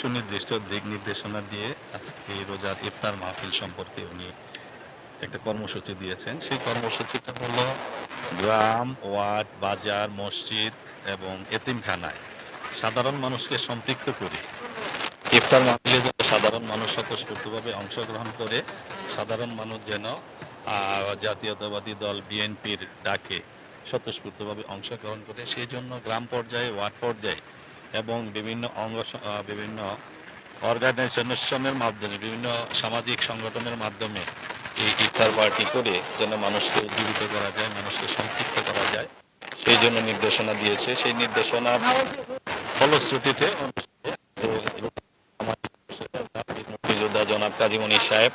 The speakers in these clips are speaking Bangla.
সুনির্দিষ্ট দিক নির্দেশনা দিয়ে আজকে রোজার ইফতার মাহফিল সম্পর্কে উনি একটা কর্মসূচি দিয়েছেন। সেই কর্মসূচিটা হলো গ্রাম, ওয়ার্ড, বাজার, মসজিদ এবং এতিমখানায় সাধারণ মানুষকে সম্পৃক্ত করে ইফতার মাহফিলে যেন সাধারণ মানুষ স্বতঃস্ফূর্তভাবে অংশগ্রহণ করে সাধারণ মানুষ যেন জাতীয়তাবাদী দল বিএনপির ডাকে স্বতঃস্ফূর্তভাবে অংশগ্রহণ করে সেই জন্য গ্রাম পর্যায়ে, ওয়ার্ড পর্যায়ে এবং বিভিন্ন অর্গানাইজেশনের মাধ্যমে, বিভিন্ন সামাজিক সংগঠনের মাধ্যমে এই ইফতার পার্টি করে যেন মানুষকে উজ্জীবিত করা যায়, মানুষকে সম্পৃক্ত করা যায়, সেই জন্য নির্দেশনা দিয়েছে। সেই নির্দেশনার ফলশ্রুতিতে মুক্তিযোদ্ধা জনাব কাজী মনির সাহেব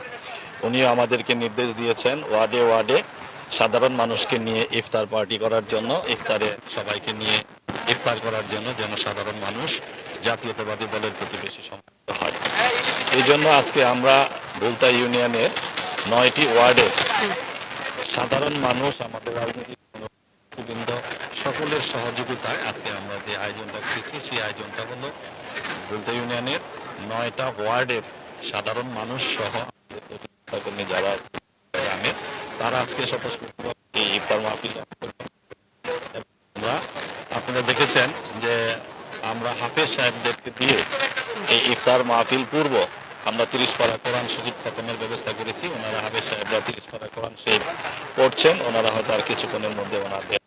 উনিও আমাদেরকে নির্দেশ দিয়েছেন ওয়ার্ডে ওয়ার্ডে সাধারণ মানুষকে নিয়ে ইফতার পার্টি করার জন্য, ইফতারে সবাইকে নিয়ে ইফতার করার জন্য যেন সাধারণ মানুষ জাতীয়তাবাদী দলের প্রতি বেশি সম্পৃক্ত হয়। এই জন্য আজকে আমরা ভুলতা ইউনিয়নের 9টি ওয়ার্ডের সাধারণ মানুষ, আমাদের রাজনৈতিক বৃন্দ সকলের সহযোগিতায় আজকে আমরা যে আয়োজনটা করেছি সেই আয়োজনটা হলো ভুলতা ইউনিয়নের 9টা ওয়ার্ডের সাধারণ মানুষ সহ কর্মী যারা আছে গ্রামে তারা আজকে স্বতঃস্ফূর্তভাবে এই ইফতার মাহফিল আমরা আপনারা দেখেছেন যে আমরা হাফেজ সাহেবদেরকে দিয়ে এই ইফতার মাহফিল পূর্ব আমরা 30 পারা কোরআন শরীফ খতমের ব্যবস্থা করেছি। ওনারা হাফেজ সাহেবরা 30 পারা কোরআন শরীফ পড়ছেন। ওনারা হয়তো আর কিছুক্ষণের মধ্যে ওনাদের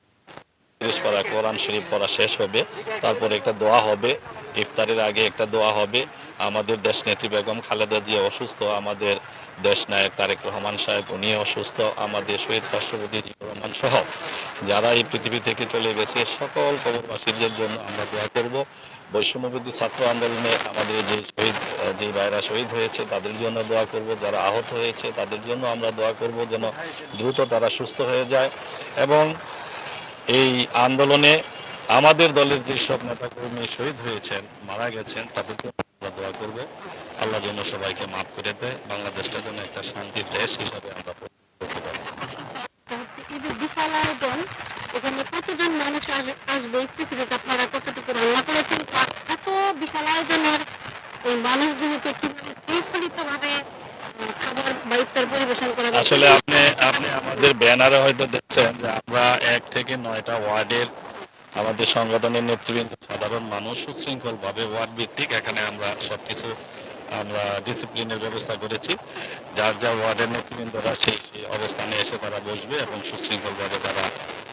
30 পারা কোরআন শরীফ পড়া শেষ হবে, তারপরে একটা দোয়া হবে, ইফতারের আগে একটা দোয়া হবে। আমাদের দেশ নেত্রী বেগম খালেদা জিয়া অসুস্থ, আমাদের দেশ নায়ক তারেক রহমান সাহেব উনি অসুস্থ, আমাদের শহীদ রাষ্ট্রপতি জিয়াউর রহমান সহ যারা এই পৃথিবী থেকে চলে গেছে সকল কবরবাসীদের জন্য আমরা দোয়া করব। বৈষম্যবিরোধী ছাত্র আন্দোলনে আমাদের যে ভাইরা শহীদ হয়েছে তাদের জন্য দোয়া করব, যারা আহত হয়েছে তাদের জন্য আমরা দোয়া করব যেন দ্রুত তারা সুস্থ হয়ে যায়। এবং এই আন্দোলনে আমাদের দলের যেসব নেতাকর্মী শহীদ হয়েছেন, মারা গেছেন, তাদের জন্য আমরা দোয়া করব আল্লাহ যেন সবাইকে মাফ করে দেয়, বাংলাদেশটা যেন একটা শান্তির দেশ হিসাবে আমরা করতে পারি। এই যে বিশাল আয়োজন, এখানে কতজন মানুষ আসবে স্পেসিফিক আপনারা কতটুকু রান্না করেছেন? এত বিশাল আয়োজনের এই মানুষগুলোকে কিভাবে শৃঙ্খলিতভাবে খাবার বা ইফতার পরিবেশন করা যায়? আসলে আপনি আমাদের ব্যানারে হয়তো দেখছেন যে আমরা 1 থেকে 9টা ওয়ার্ডের আমাদের সংগঠনের নেতৃবৃন্দ সাধারণ মানুষ সুশৃঙ্খল ভাবে ওয়ার্ড ভিত্তিক এখানে আমরা সবকিছু আমরা ডিসিপ্লিনের ব্যবস্থা করেছি। যার যার ওয়ার্ডের নেতৃবৃন্দরা সেই অবস্থানে এসে তারা বসবে এবং সুশৃঙ্খলভাবে তারা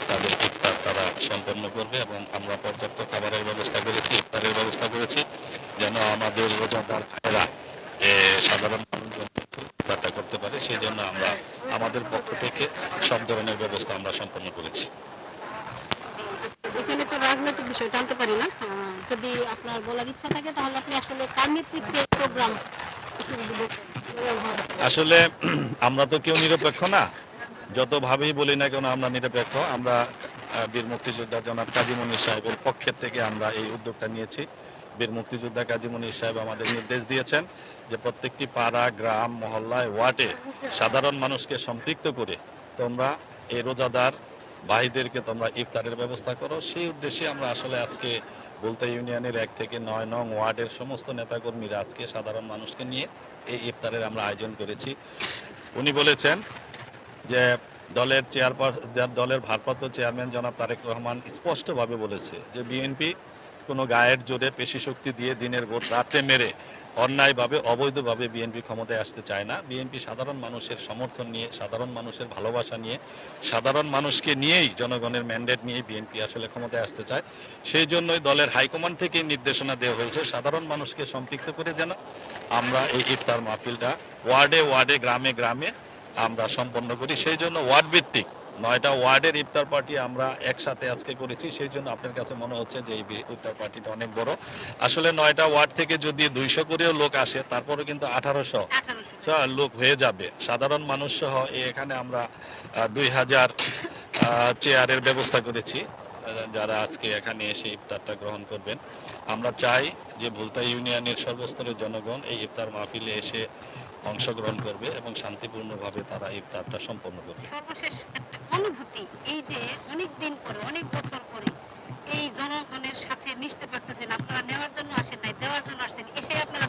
তাদের ইফতার তারা সম্পন্ন করবে এবং আমরা পর্যাপ্ত খাবারের ব্যবস্থা করেছি, ইফতারের ব্যবস্থা করেছি যেন আমাদের রোজাদার ভাইয়েরা সাধারণ মানুষজন ইফতারটা করতে পারে। সেই জন্য আমরা আমাদের পক্ষ থেকে সব ধরনের ব্যবস্থা আমরা সম্পন্ন করেছি। এখানে তো রাজনৈতিক বিষয় টানতে পারি না, যদি আপনার বলার ইচ্ছা থাকে তাহলে আপনি আসলে কার নেতৃত্বে প্রোগ্রাম? আসলে আমরা তো কেউ নিরপেক্ষ না, যতভাবেই বলি না কেন আমরা নিরপেক্ষ। আমরা বীর মুক্তিযোদ্ধা জনাব কাজী মনির সাহেবের পক্ষের থেকে আমরা এই উদ্যোগটা নিয়েছি। বীর মুক্তিযোদ্ধা কাজী মনির সাহেব আমাদের নির্দেশ দিয়েছেন যে প্রত্যেকটি পাড়া, গ্রাম, মহল্লায়, ওয়ার্ডে সাধারণ মানুষকে সম্পৃক্ত করে তোমরা এই রোজাদার ভাইদেরকে তোমরা ইফতারের ব্যবস্থা করো। সেই উদ্দেশ্যে আমরা আসলে আজকে ভুলতা ইউনিয়নের 1 থেকে 9 নং ওয়ার্ডের সমস্ত নেতাকর্মীরা আজকে সাধারণ মানুষকে নিয়ে এই ইফতারের আমরা আয়োজন করেছি। উনি বলেছেন যে দলের ভারপ্রাপ্ত চেয়ারম্যান জনাব তারেক রহমান স্পষ্টভাবে বলেছে যে বিএনপি কোনো গায়ের জোরে পেশি শক্তি দিয়ে দিনের ভোট রাতে মেরে অন্যায়ভাবে অবৈধভাবে বিএনপি ক্ষমতায় আসতে চায় না। বিএনপি সাধারণ মানুষের সমর্থন নিয়ে, সাধারণ মানুষের ভালোবাসা নিয়ে, সাধারণ মানুষকে নিয়েই, জনগণের ম্যান্ডেট নিয়ে বিএনপি আসলে ক্ষমতায় আসতে চায়। সেই জন্যই দলের হাইকমান্ড থেকে নির্দেশনা দেওয়া হয়েছে সাধারণ মানুষকে সম্পৃক্ত করে যেন আমরা এই ইফতার মাহফিলটা ওয়ার্ডে ওয়ার্ডে, গ্রামে গ্রামে আমরা সম্পন্ন করি। সেই জন্য ওয়ার্ড ভিত্তিক 9টা ওয়ার্ডের ইফতার পার্টি আমরা একসাথে আজকে করেছি। সেই জন্য আপনার কাছে মনে হচ্ছে যে এই ইফতার পার্টিটা অনেক বড়। আসলে 9টা ওয়ার্ড থেকে যদি 200 করেও লোক আসে তারপরে কিন্তু 1800 লোক হয়ে যাবে। সাধারণ মানুষ সহ এখানে আমরা 2000 চেয়ারের ব্যবস্থা করেছি যারা আজকে এখানে এসে ইফতারটা গ্রহণ করবেন। আমরা চাই যে ভুলতা ইউনিয়নের সর্বস্তরের জনগণ এই ইফতার মাহফিলে এসে অংশগ্রহণ করবে এবং শান্তিপূর্ণভাবে তারা ইফতারটা সম্পন্ন করবে। সর্বশেষ একটা অনুভূতি, এই যে অনেক দিন পরে, অনেক বছর পরে এই জনগণের সাথে মিশতে পারতেছেন, আপনারা নেওয়ার জন্য আসেন নাই, দেওয়ার জন্য আসছেন, এসে আপনারা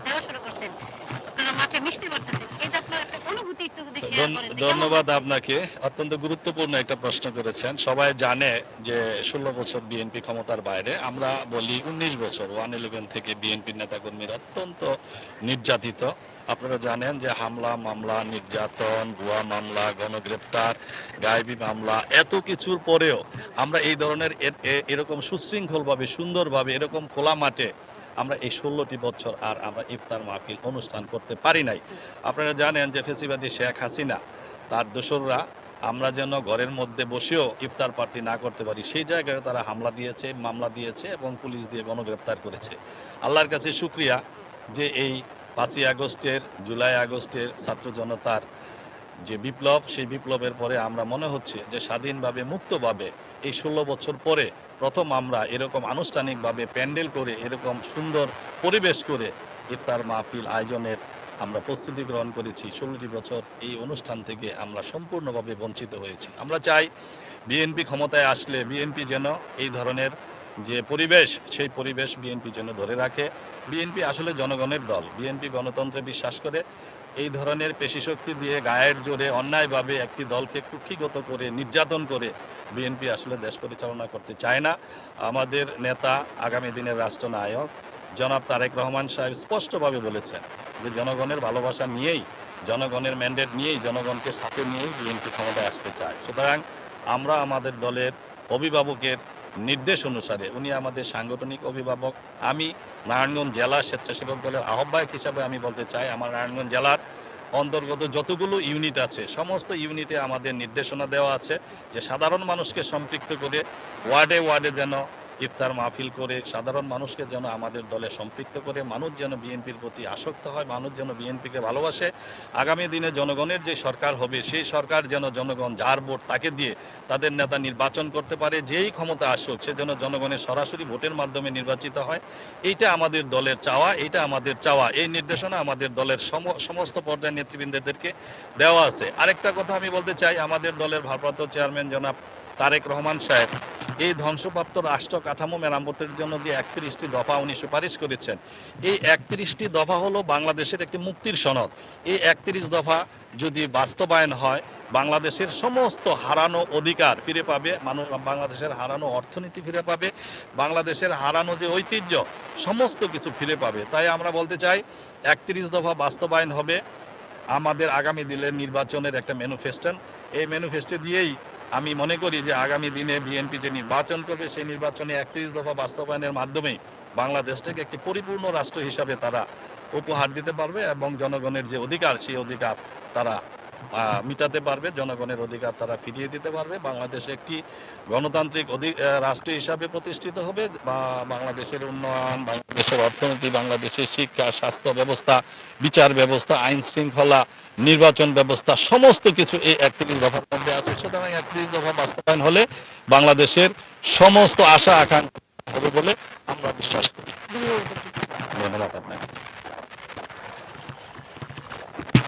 একটু যদি শেয়ার করেন তো কেমন ধন্যবাদ লাগছে? আপনাকে। অত্যন্ত গুরুত্বপূর্ণ একটা প্রশ্ন করেছেন। সবাই জানে যে ১৬ বছর বিএনপি ক্ষমতার বাইরে। আমরা বলি ১৯ বছর 111 থেকে বিএনপির নেতাকর্মীরা অত্যন্ত নির্যাতিত। আপনারা জানেন যে হামলা, মামলা, নির্যাতন, ভুয়া মামলা, গণগ্রেপ্তার, গায়েবী মামলা এত কিছুর পরেও আমরা এই ধরনের এরকম সুশৃঙ্খলভাবে সুন্দরভাবে এরকম খোলা মাঠে আমরা এই ১৬টি বছর আর আমরা ইফতার মাহফিল অনুষ্ঠান করতে পারি নাই। আপনারা জানেন যে ফ্যাসিবাদী শেখ হাসিনা তার দোসররা আমরা যেন ঘরের মধ্যে বসেও ইফতার পার্টি না করতে পারি সেই জায়গায় তারা হামলা দিয়েছে, মামলা দিয়েছে এবং পুলিশ দিয়ে গণগ্রেপ্তার করেছে। আল্লাহর কাছে শুকরিয়া যে এই ৫ই আগস্টের, জুলাই আগস্টের ছাত্র জনতার যে বিপ্লব, সেই বিপ্লবের পরে আমরা মনে হচ্ছে যে স্বাধীনভাবে মুক্তভাবে এই ১৬ বছর পরে প্রথম আমরা এরকম আনুষ্ঠানিকভাবে প্যান্ডেল করে এরকম সুন্দর পরিবেশ করে ইফতার মাহফিল আয়োজনের আমরা প্রস্তুতি গ্রহণ করেছি। ১৬টি বছর এই অনুষ্ঠান থেকে আমরা সম্পূর্ণভাবে বঞ্চিত হয়েছি। আমরা চাই বিএনপি ক্ষমতায় আসলে বিএনপি যেন এই ধরনের যে পরিবেশ, সেই পরিবেশ বিএনপি যেন ধরে রাখে। বিএনপি আসলে জনগণের দল। বিএনপি গণতন্ত্রে বিশ্বাস করে। এই ধরনের পেশিশক্তি দিয়ে গায়ের জোরে অন্যায়ভাবে একটি দলকে কুক্ষিগত করে নির্যাতন করে বিএনপি আসলে দেশ পরিচালনা করতে চায় না। আমাদের নেতা আগামী দিনের রাষ্ট্রনায়ক জনাব তারেক রহমান সাহেব স্পষ্টভাবে বলেছেন যে জনগণের ভালোবাসা নিয়েই, জনগণের ম্যান্ডেট নিয়েই, জনগণকে সাথে নিয়েই বিএনপি ক্ষমতায় আসতে চায়। সুতরাং আমরা আমাদের দলের অভিভাবকের নির্দেশ অনুসারে, উনি আমাদের সাংগঠনিক অভিভাবক, আমি নারায়ণগঞ্জ জেলা স্বেচ্ছাসেবক দলের আহ্বায়ক হিসাবে আমি বলতে চাই আমার নারায়ণগঞ্জ জেলার অন্তর্গত যতগুলো ইউনিট আছে সমস্ত ইউনিটে আমাদের নির্দেশনা দেওয়া আছে যে সাধারণ মানুষকে সম্পৃক্ত করে ওয়ার্ডে ওয়ার্ডে যেন ইফতার মাহফিল করে সাধারণ মানুষকে যেন আমাদের দলে সম্পৃক্ত করে মানুষ যেন বিএনপির প্রতি আসক্ত হয়, মানুষ যেন বিএনপিকে ভালোবাসে। আগামী দিনে জনগণের যে সরকার হবে সেই সরকার যেন জনগণ যার ভোট তাকে দিয়ে তাদের নেতা নির্বাচন করতে পারে, যেই ক্ষমতা আসুক সে যেন জনগণের সরাসরি ভোটের মাধ্যমে নির্বাচিত হয়। এইটা আমাদের দলের চাওয়া, এইটা আমাদের চাওয়া। এই নির্দেশনা আমাদের দলের সমস্ত পর্যায়ের নেতৃবৃন্দদেরকে দেওয়া আছে। আরেকটা কথা আমি বলতে চাই, আমাদের দলের ভারপ্রাপ্ত চেয়ারম্যান জনাব তারেক রহমান সাহেব এই ধ্বংসপ্রাপ্ত রাষ্ট্র কাঠামো মেরামতের জন্য যে ৩১টি দফা উনি সুপারিশ করেছেন, এই ৩১টি দফা হলো বাংলাদেশের একটি মুক্তির সনদ। এই ৩১ দফা যদি বাস্তবায়ন হয় বাংলাদেশের সমস্ত হারানো অধিকার ফিরে পাবে মানুষ, বাংলাদেশের হারানো অর্থনীতি ফিরে পাবে, বাংলাদেশের হারানো যে ঐতিহ্য সমস্ত কিছু ফিরে পাবে। তাই আমরা বলতে চাই ৩১ দফা বাস্তবায়ন হবে আমাদের আগামী দিনের নির্বাচনের একটা ম্যানিফেস্টো। এই ম্যানিফেস্টো দিয়েই আমি মনে করি যে আগামী দিনে বিএনপি যে নির্বাচন করবে সেই নির্বাচনে ৩১ দফা বাস্তবায়নের মাধ্যমেই বাংলাদেশটাকে একটি পরিপূর্ণ রাষ্ট্র হিসাবে তারা উপহার দিতে পারবে এবং জনগণের যে অধিকার সেই অধিকার তারা মিটাতে পারবে, জনগণের অধিকার তারা ফিরিয়ে দিতে পারবে। বাংলাদেশ একটি গণতান্ত্রিক রাষ্ট্র হিসাবে প্রতিষ্ঠিত হবে বা বাংলাদেশের উন্নয়ন, বাংলাদেশের অর্থনীতি, বাংলাদেশের শিক্ষা, স্বাস্থ্য ব্যবস্থা, বিচার ব্যবস্থা, আইন শৃঙ্খলা, নির্বাচন ব্যবস্থা সমস্ত কিছু এই ৩১ দফার মধ্যে আছে। সুতরাং ৩১ দফা বাস্তবায়ন হলে বাংলাদেশের সমস্ত আশা আকাঙ্ক্ষা হবে বলে আমরা বিশ্বাস করি। ধন্যবাদ। ধন্যবাদ আপনাকে।